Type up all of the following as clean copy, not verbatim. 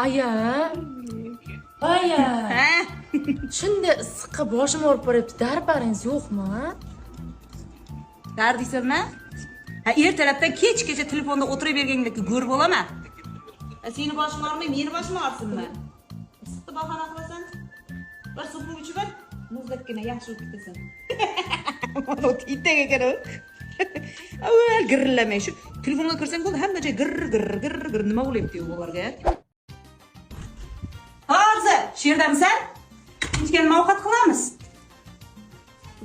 Aya. Aya. Ha? Shunday issiqqa boshim og'rib boryapti. Darbaringiz yo'qmi? Dar deysanmi? Ha, ertalabdan kechgacha telefonda o'tiraverganingni ko'rib olaman. Seni boshing og'rimay, meni boshim og'risinmi? Issiqni bahona qilasan. Bir supni ichib ol, muzdakkina yaxshi o'tib ketasan. Mana o'titdek ekan u. Avval girillamay shu telefonga kirsang bo'ldi, hamma joy gir nima bo'lyapti ularga? Hozir, shu yerdamisan? Ichgan ovqat qilamiz.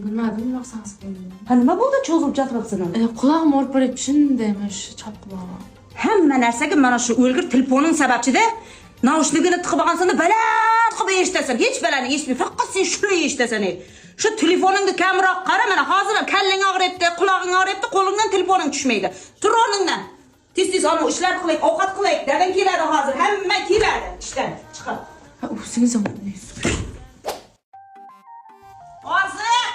Nima bilmoqsangiz qo'ying. Ha, nima bo'ldi? Cho'zib jatryapsan. Qulog'im og'rib boryapti. Shundaymish, chop qulog'im. Hamma narsaga mana shu o'lgir telefoning sababchida naushnikini tiqib olgansanda baland qilib eshitasan. Hech balani eshitmay, faqat sen shuni eshitasan. Shu telefoningni kamroq qara, mana hozir ham kallang og'riyapti, qulog'ing og'riyapti, qo'lingdan telefoning tushmaydi. Tur o'rningdan. Tez ana ishlar qilaylik, ovqat qilaylik. Dadang keladi hozir, hamma keladi ishdan chiqib. Ha, o'zingiz olmaysiz. Hozir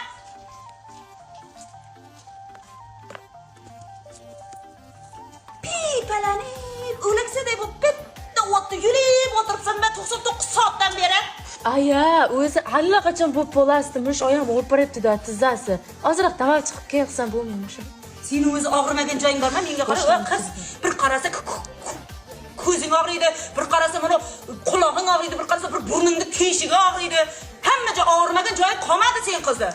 Pipalani, o'laksaday bu bitta o'tni yurib o'tiribsan, men 99 soatdan beri. Aya, o'zi allaqachon bo'lib bo'lasdimish, oyam og'rib boryapti-da, tizzasi. Ozroq davo chiqib kelsam bo'lmaymish. Seni o'zi og'rimagan joying bormi? Menga qara, voy qiz, bir qarasa ko'zing og'riydi, bir qarasa mana qulog'ing og'riydi, bir qarasa bir burningni teshigi og'riydi. Hamma joy og'rimagan joying qolmadi sen qizni.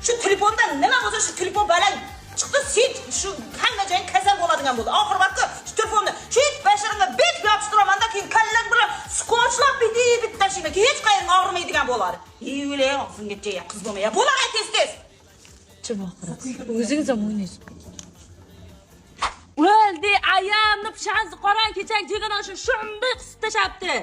Shu telefondan nima bo'lsa shu telefon baland chiqdi, sen shu hamma joying kasal bo'ladigan bo'ldi. Oxir vaqtda shu telefonni shu basharingga bet yopishtiramanda, keyin kallang bilan skotchlab bittashingga hech qayerga og'rimaydigan bo'ladi. Yevlay, og'zingga qiz bo'lmay. Bo'lar tez. Chiboqirasiz. O'zingiz ham o'ynaysiz. O'ldi, ayamni pishanzi qorang kechak degan shu shunday qisib tashabdi.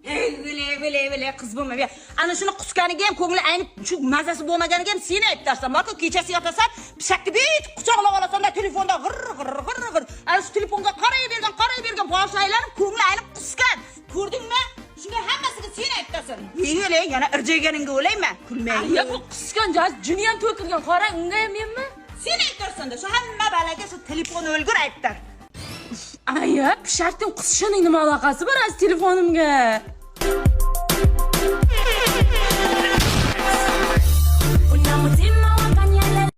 Vele qiz bo'lmay. Ana shuni qusganiga ham ko'ngli aynib, shu mazasi bo'lmaganiga ham seni aytdarsan. Balki kechasi yotasan, pishakni bet quchoqlab olasan-da, telefonda g'ir. Ana shu telefonga qarayvergan boshi aylanib, ko'ngli aynib qusgan. Ko'rdingmi? Shunga hammasiga seni aytdarsan. Vele yana irjayganingga o'layman. Kulmay. Ya bu qisgan jini ham to'kilgan, qarang, unga ham menmi? Sen aytdarsan-da, shu hamma balaga shu telefon o'lgur aytdir. Aya, pishakning qisishining nima aloqasi bor az telefonimga?